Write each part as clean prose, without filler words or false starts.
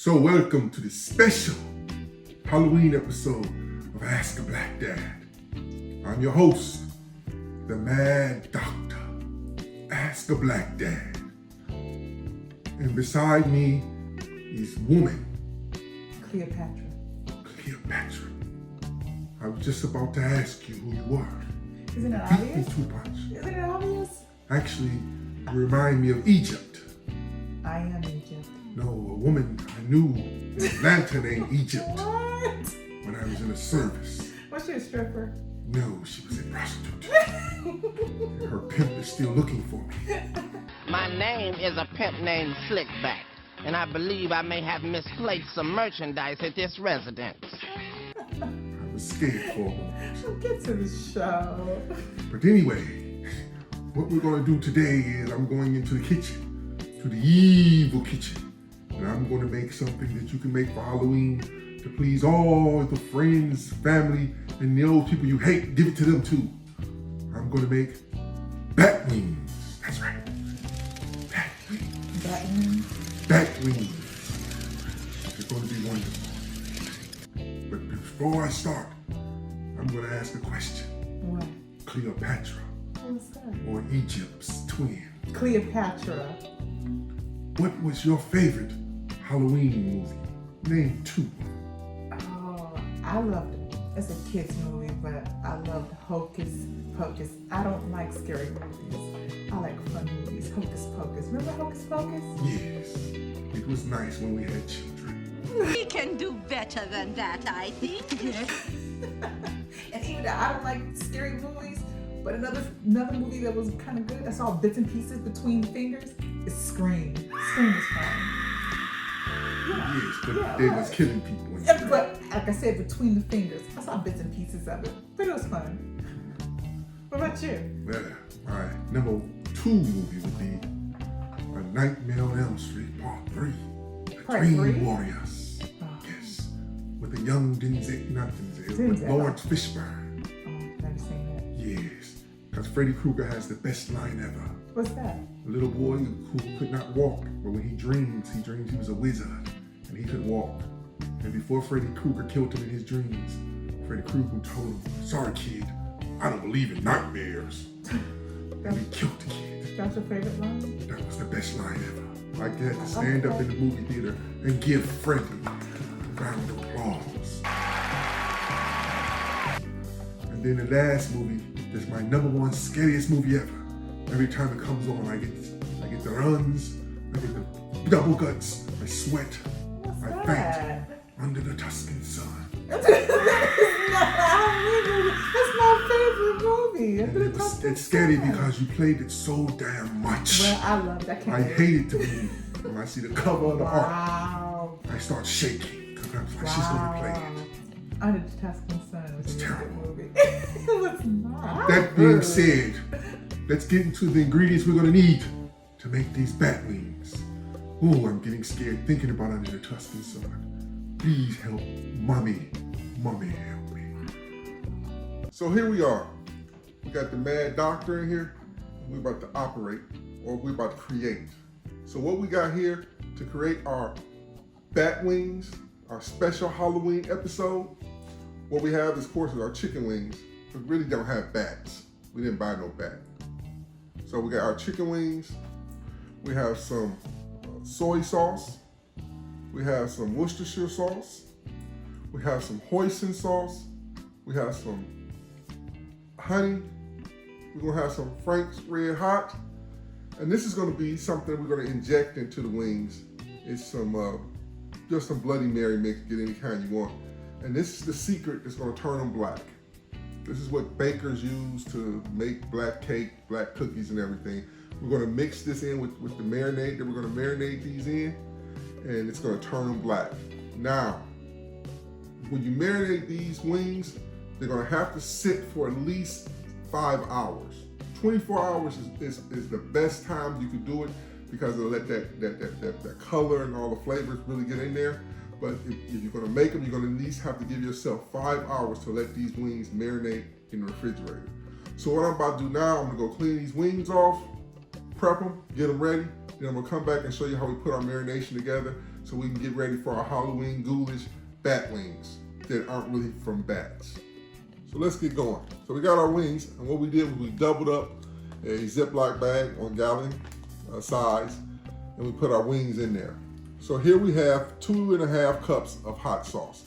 So welcome to this special Halloween episode of Ask a Black Dad. I'm your host, the Mad Doctor, Ask a Black Dad. And beside me is woman, Cleopatra. Cleopatra. I was just about to ask you who you are. Isn't it You beat me obvious? too much. Isn't it obvious? Actually, you remind me of Egypt. I am Egypt. No, a woman I knew in Atlanta named Egypt What? when I was in the service. Was she a stripper? No, she was a prostitute. And her pimp is still looking for me. My name is a pimp named Slickback, and I believe I may have misplaced some merchandise at this residence. I was scared for a moment. She'll get to the show. But anyway, what we're going to do today is I'm going into the kitchen, to the evil kitchen, and I'm going to make something that you can make for Halloween to please all the friends, family, and the old people you hate. Give it to them too. I'm going to make bat wings. That's right. Bat wings. That one? Bat wings. They're going to be wonderful. But before I start, I'm going to ask a question. What? Cleopatra, What's that? or Egypt's twin, Cleopatra. what was your favorite Halloween movie? Name two. Oh, I loved it. It's a kid's movie, but I loved Hocus, Pocus. I don't like scary movies. I like fun movies. Hocus Pocus. Remember Hocus Pocus? Yes, it was nice when we had children. We can do better than that, I think. And even though I don't like scary movies, but another movie that was kind of good, I saw bits and pieces between the fingers, is Scream. Scream is fun. Yeah. Yes, but Yeah, they right. was killing people. in Yeah, there. but like I said, between the fingers, I saw bits and pieces of it, but it was fun. What about you? Well, my number two movie would be A Nightmare on Elm Street Part 3. The Part Dream 3? Warriors. Oh. Yes, with the young not Denzel, with Denzel. Lawrence Fishburne. Oh, never seen that. Yes, because Freddy Krueger has the best line ever. What's that? A little boy who could not walk, but when he dreams he was a wizard and he could walk. And before Freddy Krueger killed him in his dreams, Freddy Krueger told him, "Sorry kid, I don't believe in nightmares." And he killed the kid. That's your favorite line? That was the best line ever. Like that, to stand up in the movie theater and give Freddy a round of applause. And then the last movie is my number one scariest movie ever. Every time it comes on, I get the runs, I get the double guts, I sweat, What's I that? faint under the Tuscan sun. That's my favorite movie. And it's scary because you played it so damn much. Well, I love that. I hate it to be when I see the cover of the art. Wow. I start shaking because I'm like, she's gonna play it. Under the Tuscan Sun was It's a really terrible. good movie. It was not. That being said, let's get into the ingredients we're gonna need to make these bat wings. Oh, I'm getting scared thinking about Under the Tuscan Sun. Please help, mommy help me. So here we are. We got the Mad Doctor in here, and we're about to operate, or we're about to create. So what we got here to create our bat wings, our special Halloween episode, what we have, of course, is our chicken wings. We really don't have bats. We didn't buy no bat. So we got our chicken wings. We have some soy sauce. We have some Worcestershire sauce. We have some hoisin sauce. We have some honey. We're gonna have some Frank's Red Hot. And this is gonna be something we're gonna inject into the wings. It's some, just some Bloody Mary mix, get any kind you want. And this is the secret that's gonna turn them black. This is what bakers use to make black cake, black cookies and everything. We're gonna mix this in with the marinade that we're gonna marinate these in, and it's gonna turn them black. Now, when you marinate these wings, they're gonna have to sit for at least 5 hours. 24 hours is the best time you can do it because it'll let that color and all the flavors really get in there. But if you're gonna make them, you're gonna at least have to give yourself 5 hours to let these wings marinate in the refrigerator. So what I'm about to do now, I'm gonna go clean these wings off, prep them, get them ready. Then I'm gonna come back and show you how we put our marination together so we can get ready for our Halloween ghoulish bat wings that aren't really from bats. So let's get going. So we got our wings, and what we did was we doubled up a Ziploc bag on gallon size, and we put our wings in there. So here we have 2.5 cups of hot sauce.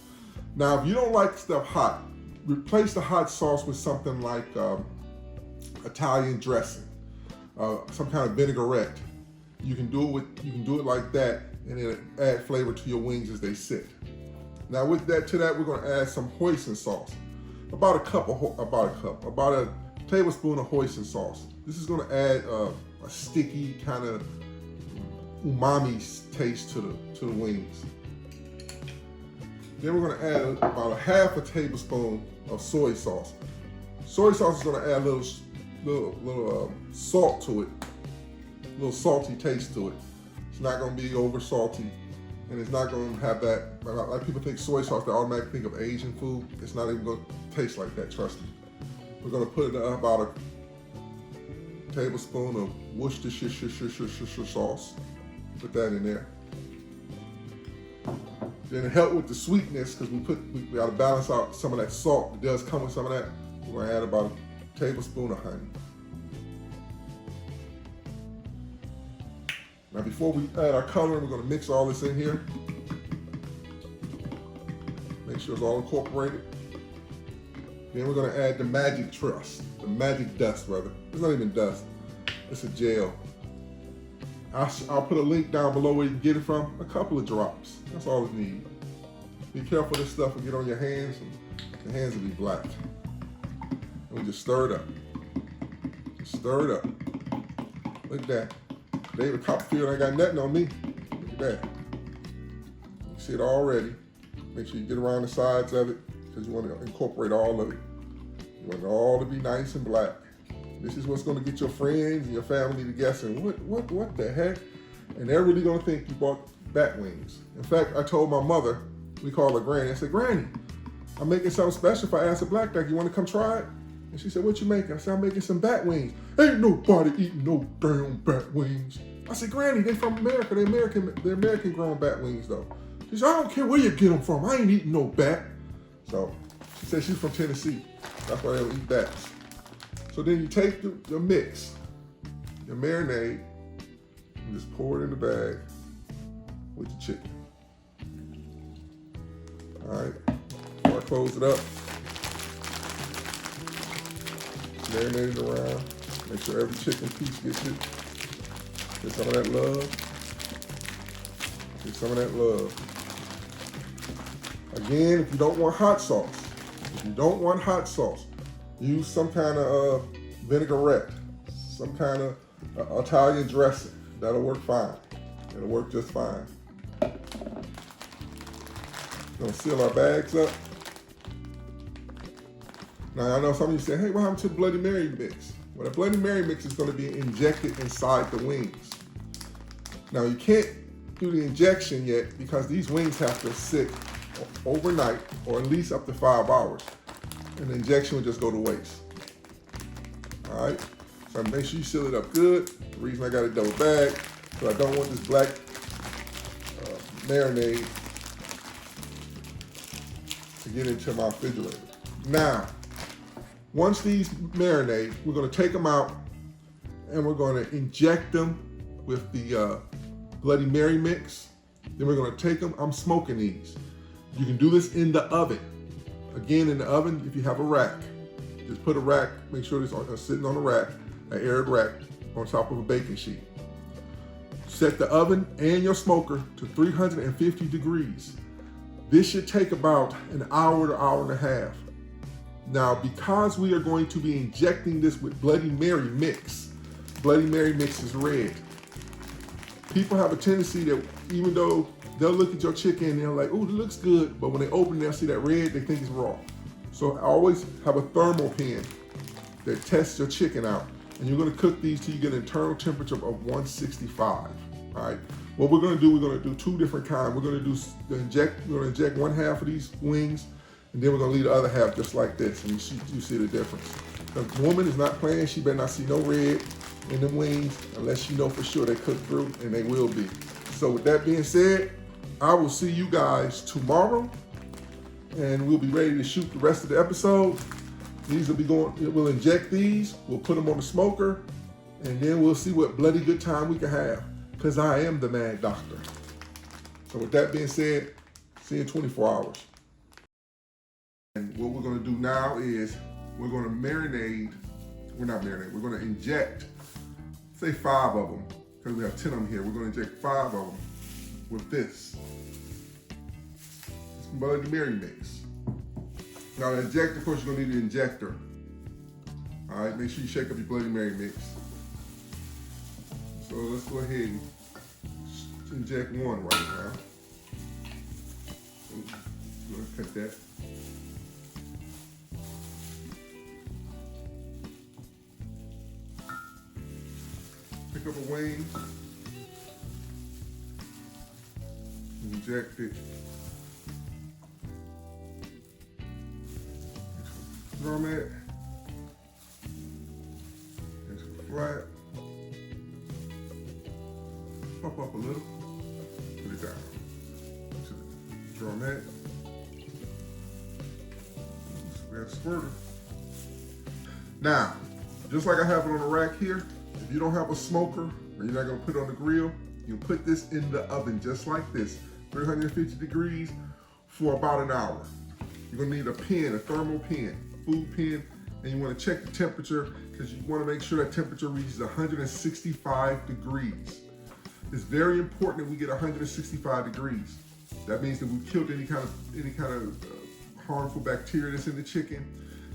Now, if you don't like stuff hot, replace the hot sauce with something like Italian dressing, some kind of vinaigrette. You can do it like that, and it'll add flavor to your wings as they sit. Now, with that, we're going to add some hoisin sauce. About a tablespoon of hoisin sauce. This is going to add a sticky kind of umami taste to the wings. Then we're going to add about 1/2 tablespoon of soy sauce. Soy sauce is going to add a little salt to it, a little salty taste to it. It's not going to be over salty, and it's not going to have that, like people think soy sauce, they automatically think of Asian food. It's not even going to taste like that, trust me. We're going to put about a tablespoon of Worcestershire sauce. Put that in there. Then to help with the sweetness, because we got to balance out some of that salt that does come with some of that, we're going to add about a tablespoon of honey. Now before we add our coloring, we're going to mix all this in here. Make sure it's all incorporated. Then we're going to add the magic dust rather. It's not even dust, it's a gel. I'll put a link down below where you can get it from. A couple of drops, that's all it needs. Be careful this stuff will get on your hands, and the hands will be black. And we just stir it up. Just stir it up. Look at that. David Copperfield ain't got nothing on me. Look at that. You see it already. Make sure you get around the sides of it, because you want to incorporate all of it. You want it all to be nice and black. This is what's going to get your friends and your family to guessing, what the heck? And they're really going to think you bought bat wings. In fact, I told my mother, we call her Granny, I said, Granny, I'm making something special for Ass of Black Duck. You want to come try it? And she said, what you making? I said, I'm making some bat wings. Ain't nobody eating no damn bat wings. I said, Granny, they from America. They're American grown bat wings though. She said, I don't care where you get them from. I ain't eating no bat. So she said she's from Tennessee. That's why they don't eat bats. So then you take the mix, your marinade, and just pour it in the bag with the chicken. All right, before I close it up, marinate it around. Make sure every chicken piece gets it. Get some of that love. Get some of that love. Again, if you don't want hot sauce, use some kind of vinaigrette, some kind of Italian dressing. That'll work fine. It'll work just fine. Gonna seal our bags up. Now I know some of you say, hey, what happened to the Bloody Mary mix? Well, the Bloody Mary mix is gonna be injected inside the wings. Now you can't do the injection yet because these wings have to sit overnight or at least up to 5 hours. And the injection will just go to waste. All right, so make sure you seal it up good. The reason I got a double bag, so I don't want this black marinade to get into my refrigerator. Now, once these marinade, we're gonna take them out and we're gonna inject them with the Bloody Mary mix. Then we're gonna take them, I'm smoking these. You can do this in the oven. Again, in the oven, if you have a rack, just put a rack, make sure it's sitting on a rack, an aired rack on top of a baking sheet. Set the oven and your smoker to 350 degrees. This should take about an hour to hour and a half. Now, because we are going to be injecting this with Bloody Mary mix is red. People have a tendency that even though they'll look at your chicken and they're like, oh, it looks good. But when they open it, they'll see that red, they think it's raw. So I always have a thermal pan that tests your chicken out. And you're gonna cook these till you get an internal temperature of 165, all right? What we're gonna do 2 different kinds. We're gonna inject 1/2 of these wings, and then we're gonna leave the other half just like this, and you see the difference. The woman is not playing, she better not see no red in the wings unless she know for sure they cooked through, and they will be. So with that being said, I will see you guys tomorrow, and we'll be ready to shoot the rest of the episode. These will be going, we'll inject these, we'll put them on the smoker, and then we'll see what bloody good time we can have, because I am the mad doctor. So with that being said, see you in 24 hours. And what we're gonna do now is we're gonna marinate, we're gonna inject, say 5 of them, because we have 10 of them here. We're gonna inject 5 of them with this. It's Bloody Mary mix. Now the injector, of course, you're gonna need an injector. All right, make sure you shake up your Bloody Mary mix. So let's go ahead and inject 1 right now. I'm gonna cut that. Pick up a wing, inject it. Drum it into flat. Pop up a little, put it down. Drum it. We have a squirter. Now, just like I have it on the rack here, if you don't have a smoker or you're not gonna put it on the grill, you put this in the oven just like this, 350 degrees for about an hour. You're gonna need a pen, a thermal pen, food pen, and you wanna check the temperature because you wanna make sure that temperature reaches 165 degrees. It's very important that we get 165 degrees. That means that we've killed any kind of harmful bacteria that's in the chicken.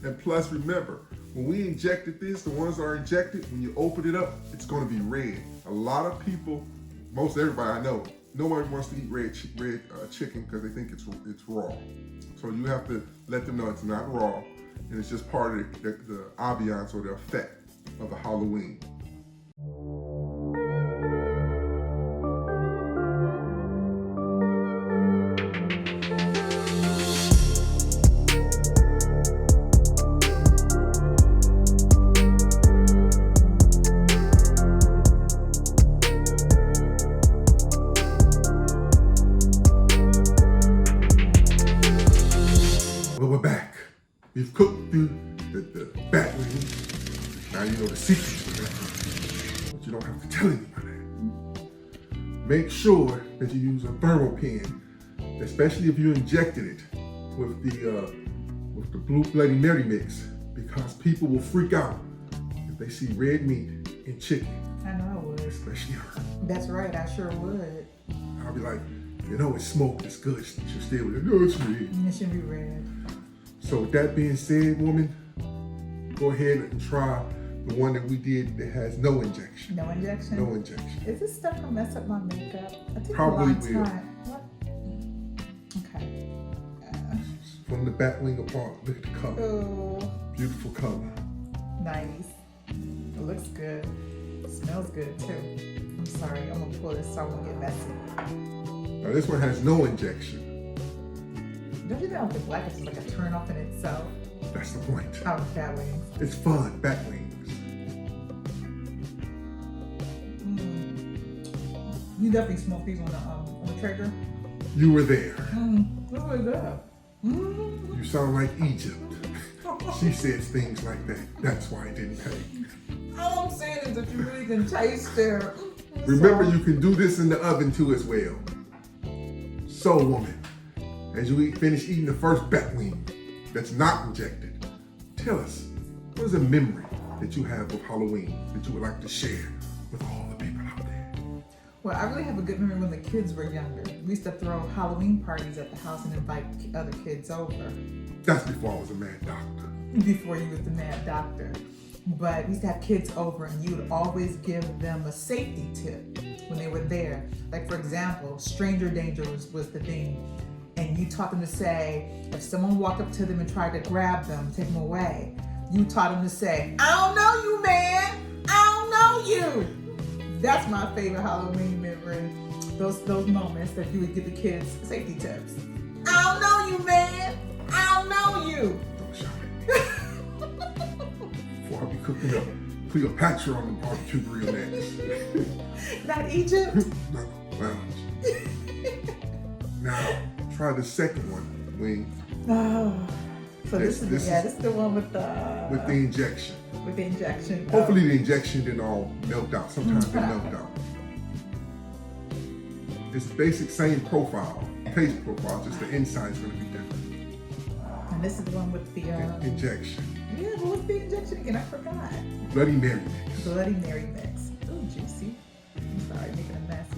And plus, remember, when we injected this, the ones that are injected, when you open it up, it's gonna be red. A lot of people, most everybody I know, nobody wants to eat red chicken because they think it's raw. So you have to let them know it's not raw, and it's just part of the ambiance or the effect of the Halloween. We're back. We've cooked the bat wings. Now you know the secret to the bat wings, but you don't have to tell anybody. Make sure that you use a thermal pen, especially if you injected it with the blue Bloody Mary mix, because people will freak out if they see red meat in chicken. I know I would. Especially her. That's right, I sure would. I'll be like, you know it's smoked, it's good. She'll stay with it. No, it's red. It should be red. So with that being said, woman, go ahead and try the one that we did that has no injection. No injection? No injection. Is this stuff gonna mess up my makeup? I take Probably a long will. time. What? Okay. From the bat wing apart, look at the color. Oh, Beautiful color. nice. It looks good. It smells good too. I'm sorry, I'm gonna pull this so I won't get messy. Now this one has no injection. Don't you know the black is like a turn off in itself? That's the point. Oh, bat wings. It's fun, bat wings. You definitely smoked these on the Traeger. You were there. What was that? You sound like Egypt. She says things like that. That's why I didn't pay. All I'm saying is that you really can taste it. Remember, you can do this in the oven too as well. So, woman, as you finish eating the first bat wing that's not injected, tell us, what is a memory that you have of Halloween that you would like to share with all the people out there? Well, I really have a good memory when the kids were younger. We used to throw Halloween parties at the house and invite other kids over. That's before I was a mad doctor. Before you was the mad doctor. But we used to have kids over and you would always give them a safety tip when they were there. Like for example, stranger danger was the thing. And you taught them to say, if someone walked up to them and tried to grab them, take them away, you taught them to say, I don't know you, man. I don't know you. That's my favorite Halloween memory. Those moments that you would give the kids safety tips. I don't know you, man. I don't know you. Don't shout at me. Before I be cooking up Cleopatra on the barbecue grill next. Not Egypt. No, lounge. Now, try the second one, wing, Oh. So this is This this is the one with the injection. with the injection. Hopefully the injection didn't all melt out. Sometimes they melt out. It's basic same profile, taste profile, just the inside's gonna be different. And this is the one with the Injection. yeah, what was the injection again? I forgot. Bloody Mary mix. Bloody Mary mix. Oh, juicy. I'm sorry, making a mess.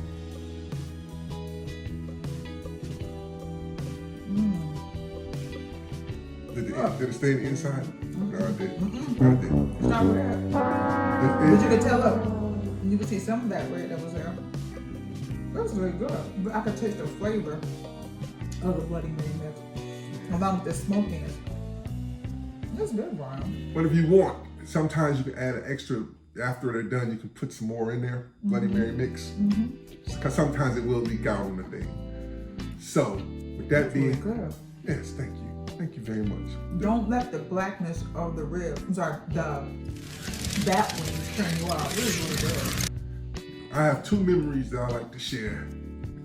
Did it stay in the inside? No, it didn't. Mm-mm. No, it didn't. It's not red. But you could tell, look, you could see some of that red that was there. That was really good. But I could taste the flavor of the Bloody Mary mix, along with the smokiness. That's good, Brian. But if you want, sometimes you can add an extra, after they're done, you can put some more in there, Bloody Mary mix. Because sometimes it will leak out on the thing. So, with that Really being, good. yes, thank you. Thank you very much. Don't let the blackness of the rib, the bat wings turn you off. It was really good. I have two memories that I like to share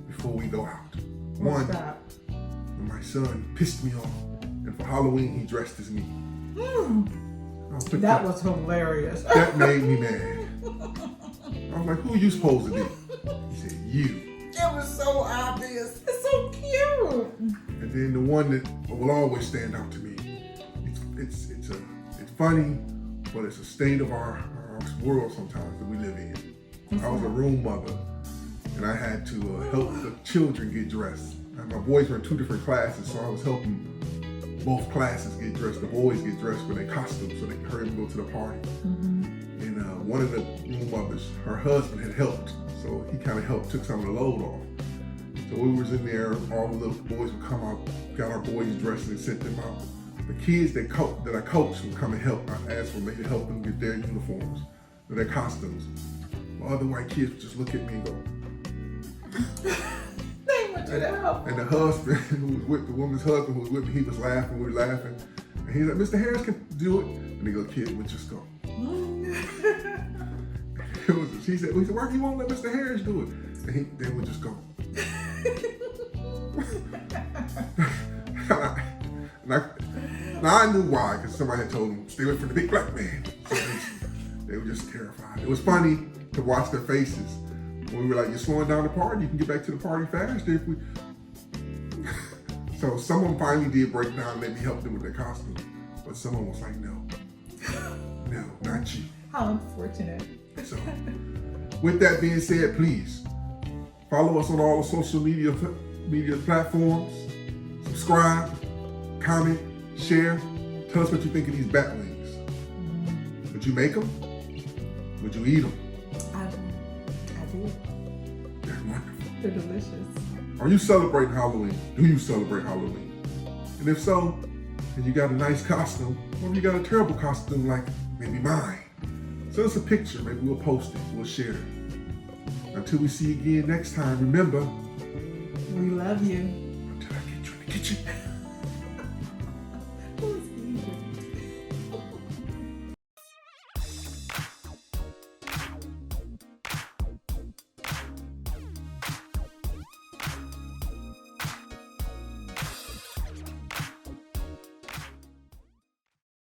before we go out. One, What's that? when my son pissed me off, and for Halloween he dressed as me. That was hilarious. That made me mad. I was like, who are you supposed to be? He said, you. It was so obvious. It's so cute. And then the one that will always stand out to me, it's funny, but it's a state of our world sometimes that we live in. I was a room mother, and I had to help the children get dressed. And my boys were in two different classes, so I was helping both classes get dressed. The boys get dressed with their costumes so they can hurry and go to the party. And one of the room mothers, her husband had helped, so he kind of helped, took some of the load off. So we was in there, all the little boys would come out, got our boys dressed and sent them out. The kids that I coached would come and help. I asked for me to help them get their uniforms, or their costumes. The other white kids would just look at me and go. They want you to help. And the husband who was with, the woman's husband who was with me, he was laughing, we were laughing. And he's like, Mr. Harris can do it. And the little kid would just go. He said, why you won't let Mr. Harris do it? And they would just go. Now I knew why, because somebody had told them, stay away from the big black man. So they were just terrified. It was funny to watch their faces. When we were like, you're slowing down the party, you can get back to the party faster if we... So someone finally did break down and maybe help them with their costume. But someone was like, no, not you. How unfortunate. So, with that being said, please follow us on all the social media platforms. Subscribe, comment, share. Tell us what you think of these bat wings. Would you make them? Would you eat them? I do. They're wonderful. They're delicious. Are you celebrating Halloween? Do you celebrate Halloween? And if so, and you got a nice costume, or if you got a terrible costume like maybe mine, send us a picture. Maybe we'll post it. We'll share it. Until we see you again next time, remember, We love you. until I get you in the kitchen. Who's